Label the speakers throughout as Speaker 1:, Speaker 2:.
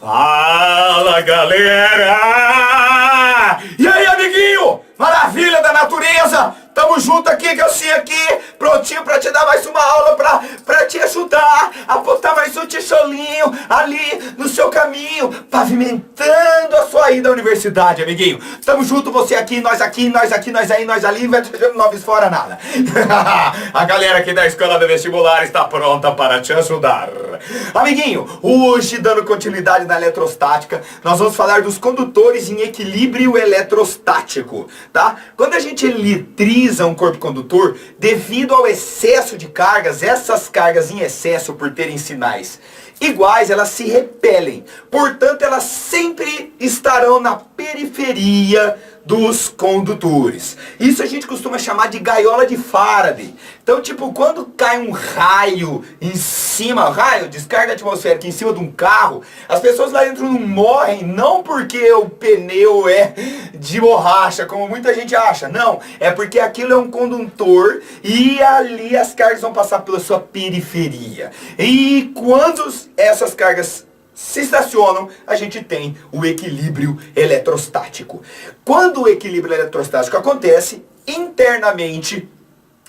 Speaker 1: Fala, galera! E aí, amiguinho? Maravilha da natureza! Tamo junto aqui, Gelsinho aqui, prontinho pra te dar mais uma aula, pra te ajudar a botar mais um tijolinho ali no seu caminho, pavimentando a sua ida à universidade, amiguinho. Tamo junto, você aqui, nós aqui, nós aqui, nós aí, nós ali, não vai jogando noves fora nada. A galera aqui da Escola do Vestibular está pronta para te ajudar. Amiguinho, hoje, dando continuidade na eletrostática, nós vamos falar dos condutores em equilíbrio eletrostático, tá? Quando a gente eletriza um corpo condutor, devido ao excesso de cargas, essas cargas em excesso, por terem sinais iguais, elas se repelem. Portanto, elas sempre estarão na periferia dos condutores. Isso a gente costuma chamar de gaiola de Faraday. Então, tipo, quando cai um raio em cima, raio, descarga atmosférica em cima de um carro, as pessoas lá dentro não morrem, não porque o pneu é de borracha, como muita gente acha. Não, é porque aquilo é um condutor e ali as cargas vão passar pela sua periferia. E quando essas cargas se estacionam, a gente tem o equilíbrio eletrostático. Quando o equilíbrio eletrostático acontece, internamente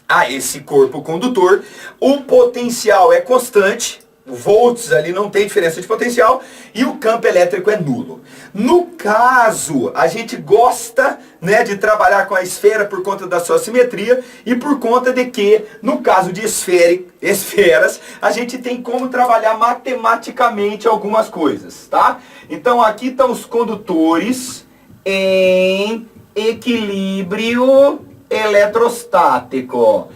Speaker 1: a esse corpo condutor, o potencial é constante, volts ali não tem diferença de potencial, e o campo elétrico é nulo. No caso, a gente gosta, né, de trabalhar com a esfera por conta da sua simetria e por conta de que, no caso de esferas, a gente tem como trabalhar matematicamente algumas coisas, tá? Então aqui estão os condutores em equilíbrio eletrostático.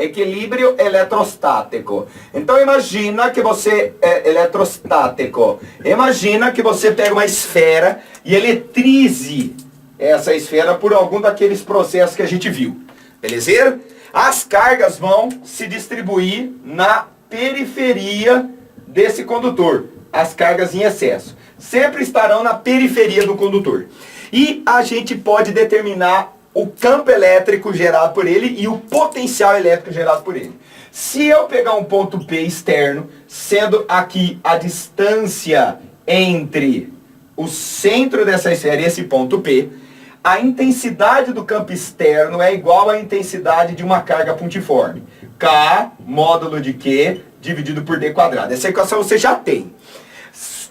Speaker 1: Equilíbrio eletrostático. Então imagina que você eletrostático. Imagina que você pega uma esfera e eletrize essa esfera por algum daqueles processos que a gente viu. Beleza? As cargas vão se distribuir na periferia desse condutor. As cargas em excesso sempre estarão na periferia do condutor. E a gente pode determinar o campo elétrico gerado por ele e o potencial elétrico gerado por ele. Se eu pegar um ponto P externo, sendo aqui a distância entre o centro dessa esfera e esse ponto P, a intensidade do campo externo é igual à intensidade de uma carga pontiforme. K, módulo de Q, dividido por D quadrado. Essa equação você já tem.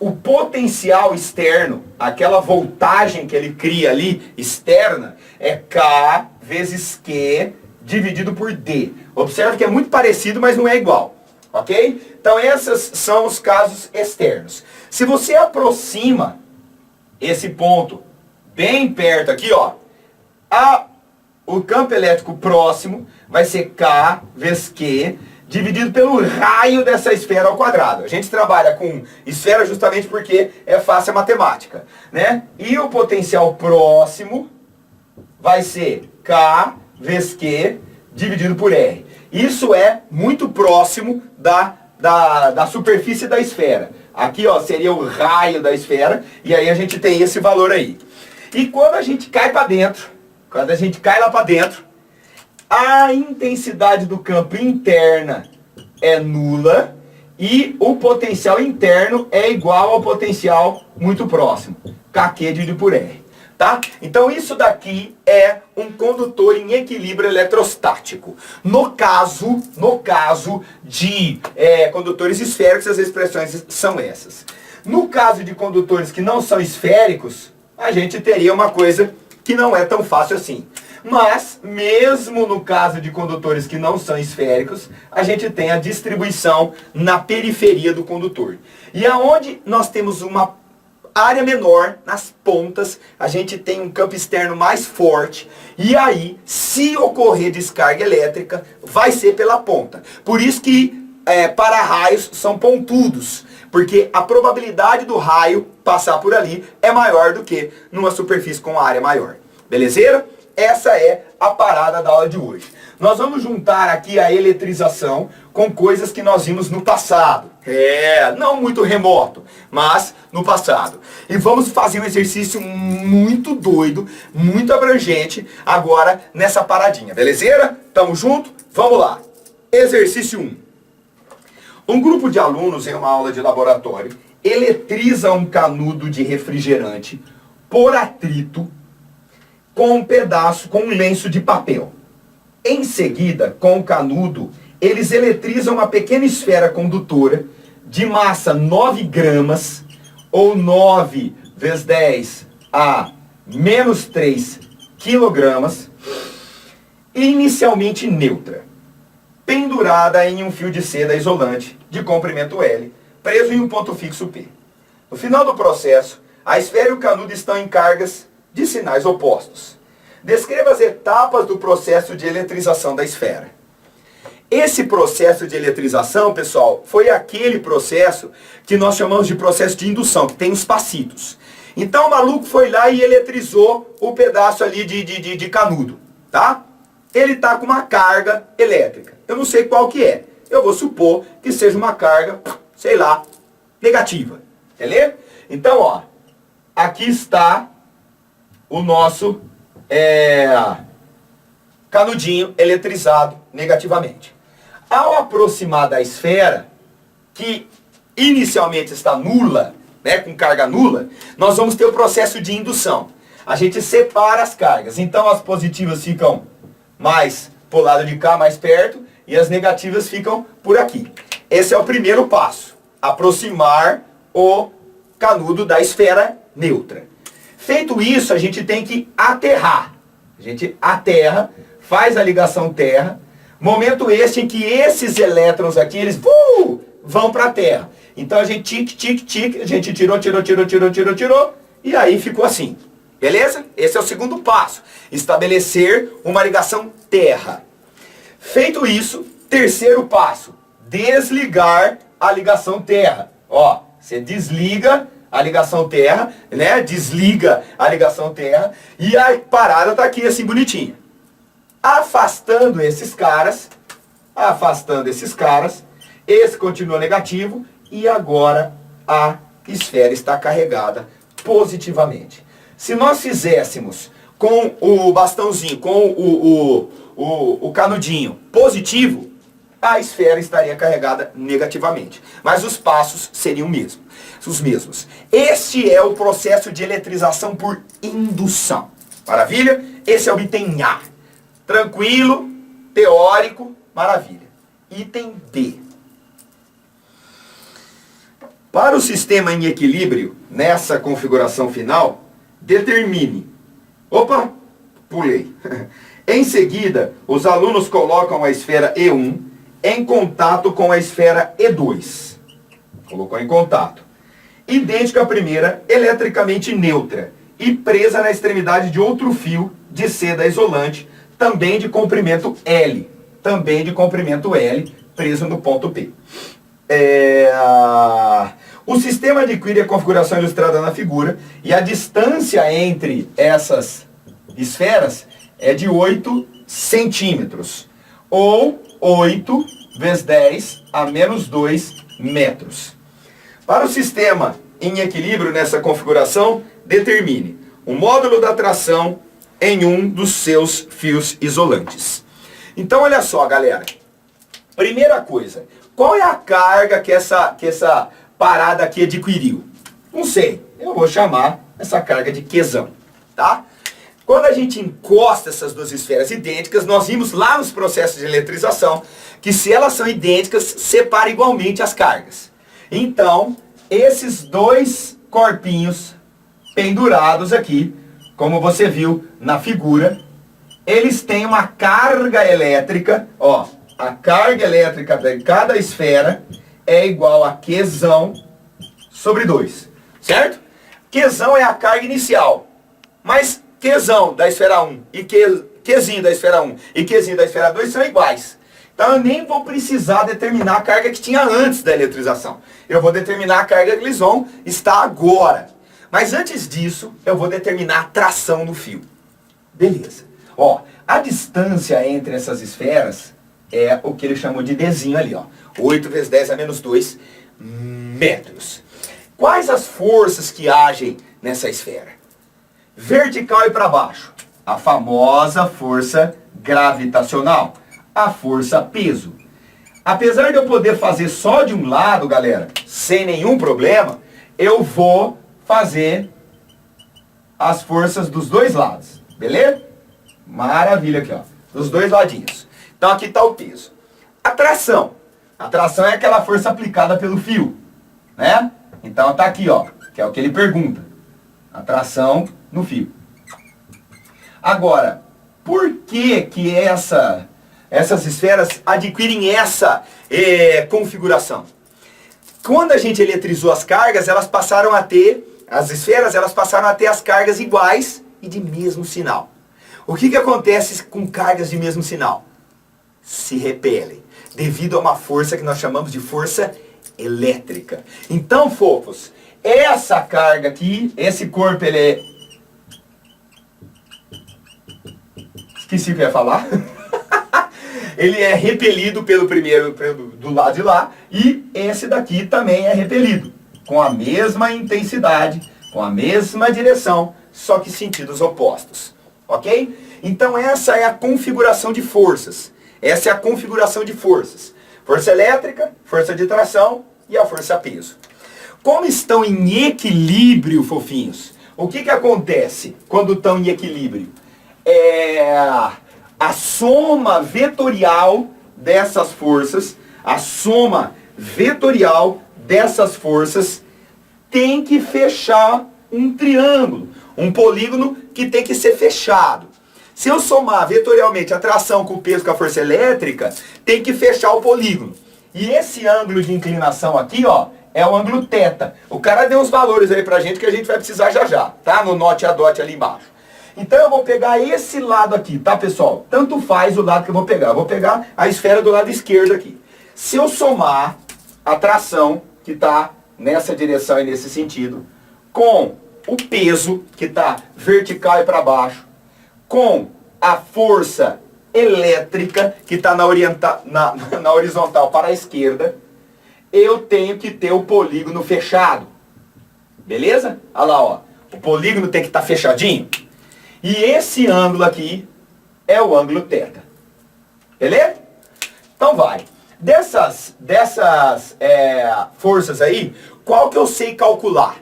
Speaker 1: O potencial externo, aquela voltagem que ele cria ali, externa, é K vezes Q dividido por D. Observe que é muito parecido, mas não é igual. Ok? Então esses são os casos externos. Se você aproxima esse ponto bem perto aqui, ó, o campo elétrico próximo vai ser K vezes Q dividido pelo raio dessa esfera ao quadrado. A gente trabalha com esfera justamente porque é fácil a matemática, né? E o potencial próximo vai ser K vezes Q dividido por R. Isso é muito próximo da superfície da esfera. Aqui, ó, seria o raio da esfera, e aí a gente tem esse valor aí. E quando a gente cai para dentro, quando a gente cai lá para dentro, a intensidade do campo interna é nula e o potencial interno é igual ao potencial muito próximo, KQ dividido por R, tá? Então isso daqui é um condutor em equilíbrio eletrostático. No caso de condutores esféricos, as expressões são essas. No caso de condutores que não são esféricos, a gente teria uma coisa que não é tão fácil assim. Mas, mesmo no caso de condutores que não são esféricos, a gente tem a distribuição na periferia do condutor. E aonde nós temos uma área menor, nas pontas, a gente tem um campo externo mais forte. E aí, se ocorrer descarga elétrica, vai ser pela ponta. Por isso que para-raios são pontudos. Porque a probabilidade do raio passar por ali é maior do que numa superfície com área maior. Belezeira? Essa é a parada da aula de hoje. Nós vamos juntar aqui a eletrização com coisas que nós vimos no passado. Não muito remoto, mas no passado. E vamos fazer um exercício muito doido, muito abrangente, agora nessa paradinha. Belezeira? Tamo junto? Vamos lá. Exercício 1. Um grupo de alunos em uma aula de laboratório eletriza um canudo de refrigerante por atrito com um pedaço, com um lenço de papel. Em seguida, com o canudo, eles eletrizam uma pequena esfera condutora de massa 9 gramas, ou 9 vezes 10 a menos 3 quilogramas, inicialmente neutra, pendurada em um fio de seda isolante de comprimento L, preso em um ponto fixo P. No final do processo, a esfera e o canudo estão em cargas de sinais opostos. Descreva as etapas do processo de eletrização da esfera. Esse processo de eletrização, pessoal, foi aquele processo que nós chamamos de processo de indução, que tem os passitos. Então o maluco foi lá e eletrizou o pedaço ali de canudo, tá? Ele está com uma carga elétrica. Eu não sei qual que é. Eu vou supor que seja uma carga, sei lá, negativa. Beleza? Então, ó, aqui está o nosso canudinho eletrizado negativamente. Ao aproximar da esfera, que inicialmente está nula, né, com carga nula, nós vamos ter o processo de indução. A gente separa as cargas. Então as positivas ficam mais pro lado de cá, mais perto, e as negativas ficam por aqui. Esse é o primeiro passo. Aproximar o canudo da esfera neutra. Feito isso, a gente tem que aterrar. A gente aterra, faz a ligação terra. Momento este em que esses elétrons aqui, eles vão para a Terra. Então a gente tic, a gente tirou, e aí ficou assim. Beleza? Esse é o segundo passo. Estabelecer uma ligação terra. Feito isso, terceiro passo. Desligar a ligação terra. Ó, você desliga a ligação terra, né? Desliga a ligação terra e a parada tá aqui assim bonitinha. Afastando esses caras, esse continua negativo e agora a esfera está carregada positivamente. Se nós fizéssemos com o bastãozinho, com o canudinho positivo, a esfera estaria carregada negativamente. Mas os passos seriam os mesmos. Este é o processo de eletrização por indução. Maravilha? Esse é o item A. Tranquilo, teórico, maravilha. Item B. Para o sistema em equilíbrio, nessa configuração final, determine. Opa, pulei. Em seguida, os alunos colocam a esfera E1 em contato com a esfera E2. Colocou em contato. Idêntica à primeira, eletricamente neutra e presa na extremidade de outro fio de seda isolante, também de comprimento L. Preso no ponto P. O sistema adquire a configuração ilustrada na figura e a distância entre essas esferas é de 8 centímetros, ou 8 vezes 10 a menos 2 metros. Para o sistema em equilíbrio nessa configuração, determine o módulo da tração em um dos seus fios isolantes. Então olha só, galera. Primeira coisa, qual é a carga que essa parada aqui adquiriu? Não sei, eu vou chamar essa carga de Qzão, tá? Quando a gente encosta essas duas esferas idênticas, nós vimos lá nos processos de eletrização que se elas são idênticas, separa igualmente as cargas. Então, esses dois corpinhos pendurados aqui, como você viu na figura, eles têm uma carga elétrica, ó, a carga elétrica de cada esfera é igual a Qzão sobre 2, certo? Qzão é a carga inicial, mas Qzão da esfera 1 e Qzinho da esfera 1 e Qzinho da esfera 2 são iguais. Então eu nem vou precisar determinar a carga que tinha antes da eletrização. Eu vou determinar a carga que eles vão estar agora. Mas antes disso, eu vou determinar a tração no fio. Beleza. Ó, a distância entre essas esferas é o que ele chamou de Dzinho ali, ó. 8 vezes 10 a menos 2 metros. Quais as forças que agem nessa esfera? Vertical e para baixo. A famosa força gravitacional. A força peso. Apesar de eu poder fazer só de um lado, galera, sem nenhum problema, eu vou fazer as forças dos dois lados, beleza? Maravilha aqui, ó, dos dois ladinhos. Então aqui está o peso. A tração. A tração é aquela força aplicada pelo fio, né? Então tá aqui, ó, que é o que ele pergunta. A tração no fio. Agora, por que que essas esferas adquirem essa configuração? Quando a gente eletrizou as cargas, elas passaram a ter, as esferas, elas passaram a ter as cargas iguais e de mesmo sinal. O que que acontece com cargas de mesmo sinal? Se repelem, devido a uma força que nós chamamos de força elétrica. Então, fofos, essa carga aqui, esse corpo, ele é... Esqueci o que eu ia falar. Ele é repelido pelo primeiro, do lado de lá, e esse daqui também é repelido, com a mesma intensidade, com a mesma direção, só que sentidos opostos. Ok? Então essa é a configuração de forças. Essa é a configuração de forças. Força elétrica, força de tração e a força peso. Como estão em equilíbrio, fofinhos, o que que acontece quando estão em equilíbrio? A soma vetorial dessas forças, a soma vetorial dessas forças tem que fechar um triângulo, um polígono que tem que ser fechado. Se eu somar vetorialmente a tração com o peso com a força elétrica, tem que fechar o polígono. E esse ângulo de inclinação aqui, ó, é o ângulo θ. O cara deu uns valores aí pra gente que a gente vai precisar já já, tá? No note a dot ali embaixo. Então eu vou pegar esse lado aqui, tá, pessoal? Tanto faz o lado que eu vou pegar. Eu vou pegar a esfera do lado esquerdo aqui. Se eu somar a tração, que está nessa direção e nesse sentido, com o peso, que está vertical e para baixo, com a força elétrica, que está na horizontal para a esquerda, eu tenho que ter o polígono fechado. Beleza? Olha lá, ó. O polígono tem que estar fechadinho. E esse ângulo aqui é o ângulo θ. Beleza? Então vai. Dessas forças aí, qual que eu sei calcular?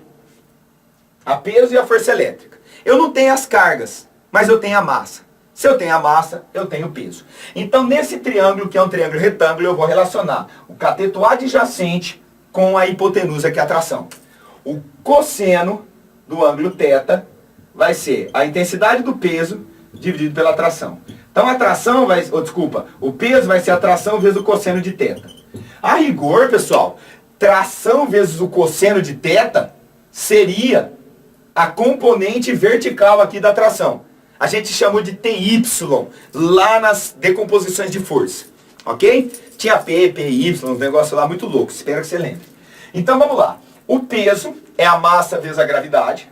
Speaker 1: A peso e a força elétrica. Eu não tenho as cargas, mas eu tenho a massa. Se eu tenho a massa, eu tenho o peso. Então, nesse triângulo, que é um triângulo retângulo, eu vou relacionar o cateto adjacente com a hipotenusa, que é a tração. O cosseno do ângulo θ vai ser a intensidade do peso dividido pela tração. Então a tração vai, o peso vai ser a tração vezes o cosseno de θ. A rigor, pessoal, tração vezes o cosseno de θ seria a componente vertical aqui da tração. A gente chamou de TY lá nas decomposições de força. Ok? Tinha P, PY, um negócio lá muito louco. Espero que você lembre. Então vamos lá. O peso é a massa vezes a gravidade.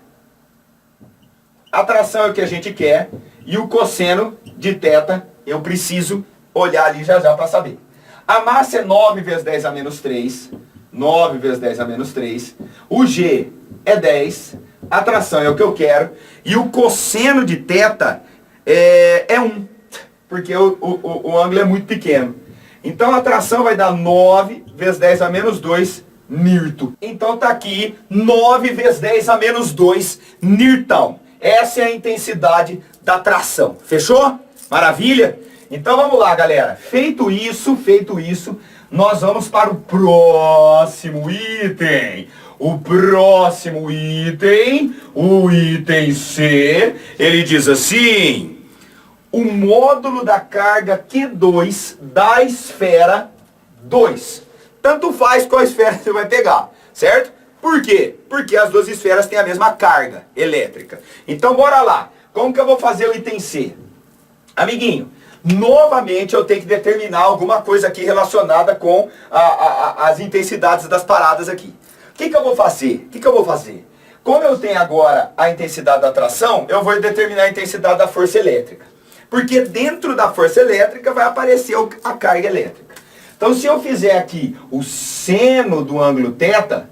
Speaker 1: A tração é o que a gente quer. E o cosseno de θ eu preciso olhar ali já já para saber. A massa é 9 vezes 10 a menos 3. 9 vezes 10 a menos 3. O G é 10. A tração é o que eu quero. E o cosseno de θ é 1. Porque o ângulo é muito pequeno. Então a tração vai dar 9 vezes 10 a menos 2 newton. Então tá aqui 9 vezes 10 a menos 2 newton. Essa é a intensidade da tração. Fechou? Maravilha? Então vamos lá, galera. Feito isso, nós vamos para o próximo item. O próximo item, o item C, ele diz assim: o módulo da carga Q2 da esfera 2. Tanto faz qual esfera você vai pegar, certo? Por quê? Porque as duas esferas têm a mesma carga elétrica. Então bora lá. Como que eu vou fazer o item C? Amiguinho, novamente eu tenho que determinar alguma coisa aqui relacionada com as intensidades das paradas aqui. O que eu vou fazer? Como eu tenho agora a intensidade da tração, eu vou determinar a intensidade da força elétrica. Porque dentro da força elétrica vai aparecer a carga elétrica. Então se eu fizer aqui o seno do ângulo θ,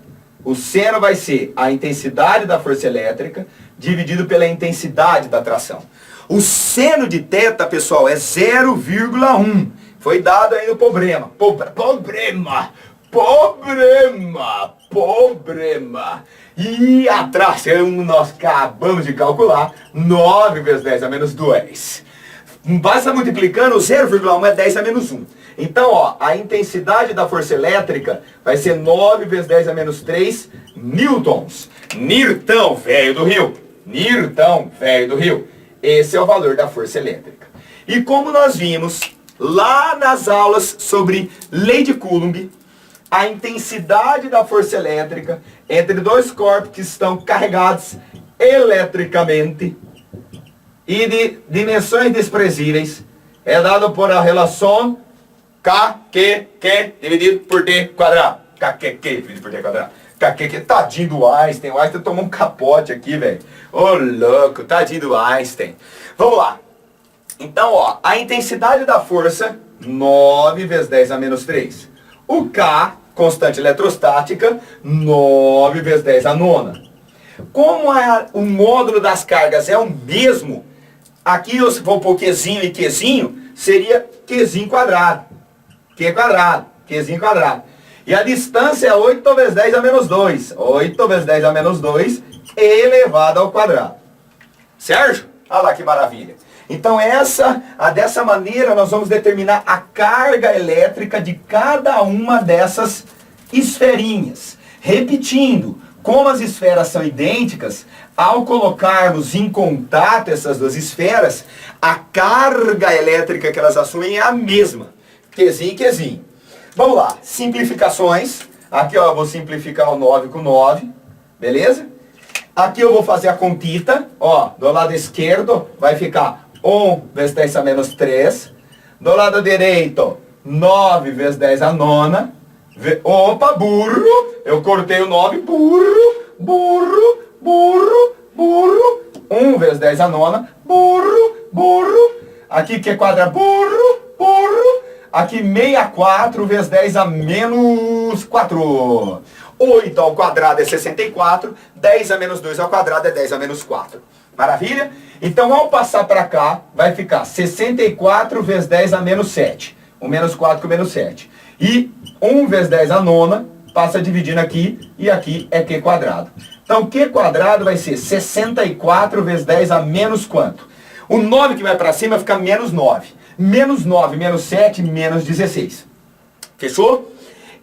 Speaker 1: o seno vai ser a intensidade da força elétrica dividido pela intensidade da tração. O seno de θ, pessoal, é 0,1. Foi dado aí no problema. problema. E a tração nós acabamos de calcular 9 vezes 10 a menos 2. Basta multiplicando, 0,1 é 10 a menos 1. Então, ó, a intensidade da força elétrica vai ser 9 vezes 10 a menos 3 newtons. Newton, velho do Rio. Newton, velho do Rio. Esse é o valor da força elétrica. E como nós vimos lá nas aulas sobre lei de Coulomb, a intensidade da força elétrica entre dois corpos que estão carregados eletricamente e de dimensões desprezíveis é dado por a relação KQ dividido por D quadrado. KQ dividido por D quadrado. KQ, tadinho do Einstein. O Einstein tomou um capote aqui, velho. Ô, louco, tadinho do Einstein. Vamos lá. Então, ó, a intensidade da força, 9 vezes 10 a menos 3. O K, constante eletrostática, 9 vezes 10 a nona. Como o módulo das cargas é o mesmo, aqui eu vou pôr Qzinho e Qzinho, seria Qzinho quadrado. Q quadrado, Qzinho quadrado. E a distância é 8 vezes 10 a menos 2. 8 vezes 10 a menos 2 elevado ao quadrado. Certo? Olha lá que maravilha. Então dessa maneira nós vamos determinar a carga elétrica de cada uma dessas esferinhas. Repetindo, como as esferas são idênticas, ao colocarmos em contato essas duas esferas, a carga elétrica que elas assumem é a mesma. Qzinho e Qzinho. Vamos lá, simplificações. Aqui ó, eu vou simplificar o 9 com 9, beleza? Aqui eu vou fazer a contita, ó, do lado esquerdo vai ficar 1 vezes 10 a menos 3. Do lado direito, 9 vezes 10 a nona. Opa, burro! Eu cortei o 9, burro, burro, burro, burro. 1 vezes 10 a nona, burro, burro. Aqui que é quadra, burro, burro. Aqui 64 vezes 10 a menos 4. 8 ao quadrado é 64, 10 a menos 2 ao quadrado é 10 a menos 4. Maravilha? Então, ao passar para cá, vai ficar 64 vezes 10 a menos 7. O menos 4 com menos 7. E 1 vezes 10 a nona, passa dividindo aqui, e aqui é Q quadrado. Então, Q quadrado vai ser 64 vezes 10 a menos quanto? O 9 que vai para cima fica menos 9. Menos 9, menos 7, menos 16. Fechou?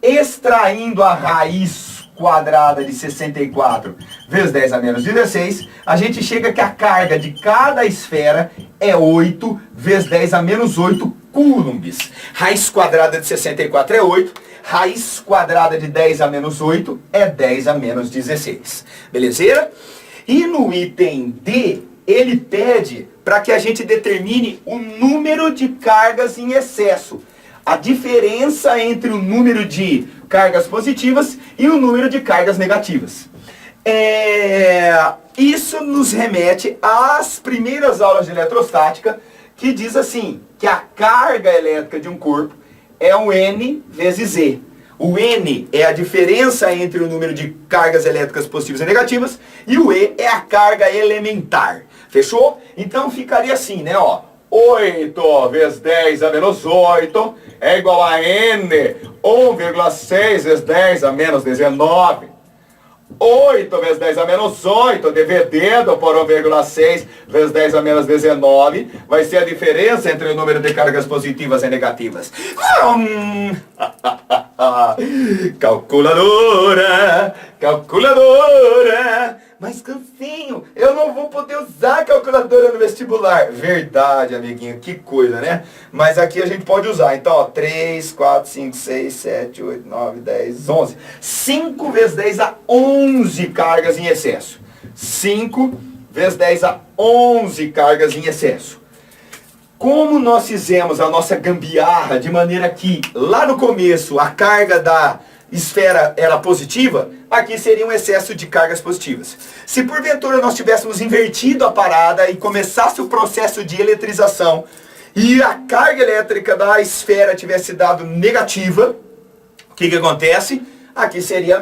Speaker 1: Extraindo a raiz quadrada de 64 vezes 10 a menos 16, a gente chega que a carga de cada esfera é 8 vezes 10 a menos 8 coulombs. Raiz quadrada de 64 é 8, raiz quadrada de 10 a menos 8 é 10 a menos 16. Belezeira? E no item D, ele pede para que a gente determine o número de cargas em excesso. A diferença entre o número de cargas positivas e o número de cargas negativas. Isso nos remete às primeiras aulas de eletrostática, que diz assim, que a carga elétrica de um corpo é o N vezes Z. O N é a diferença entre o número de cargas elétricas positivas e negativas, e o E é a carga elementar. Fechou? Então ficaria assim, né, ó. 8 vezes 10 a menos 8 é igual a N, 1,6 vezes 10 a menos 19. 8 vezes 10 a menos 8, dividido por 1,6 vezes 10 a menos 19, vai ser a diferença entre o número de cargas positivas e negativas. Calculadora, calculadora. Mas Canfinho, eu não vou poder usar a calculadora no vestibular. Verdade, amiguinho, que coisa, né? Mas aqui a gente pode usar. Então, ó, 3, 4, 5, 6, 7, 8, 9, 10, 11. 5 vezes 10 a 11 cargas em excesso. 5 vezes 10 a 11 cargas em excesso. Como nós fizemos a nossa gambiarra de maneira que lá no começo a carga da esfera era positiva, aqui seria um excesso de cargas positivas. Se porventura nós tivéssemos invertido a parada e começasse o processo de eletrização e a carga elétrica da esfera tivesse dado negativa, o que acontece? Aqui seria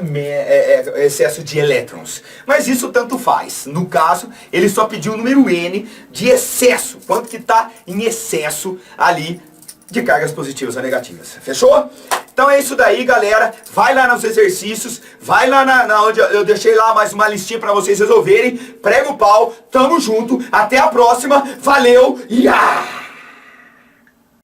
Speaker 1: excesso de elétrons. Mas isso tanto faz. No caso, ele só pediu o número N de excesso. Quanto que está em excesso ali de cargas positivas ou negativas. Fechou? Então é isso daí, galera. Vai lá nos exercícios, vai lá onde eu deixei lá mais uma listinha pra vocês resolverem. Prega o pau, tamo junto, até a próxima, valeu, e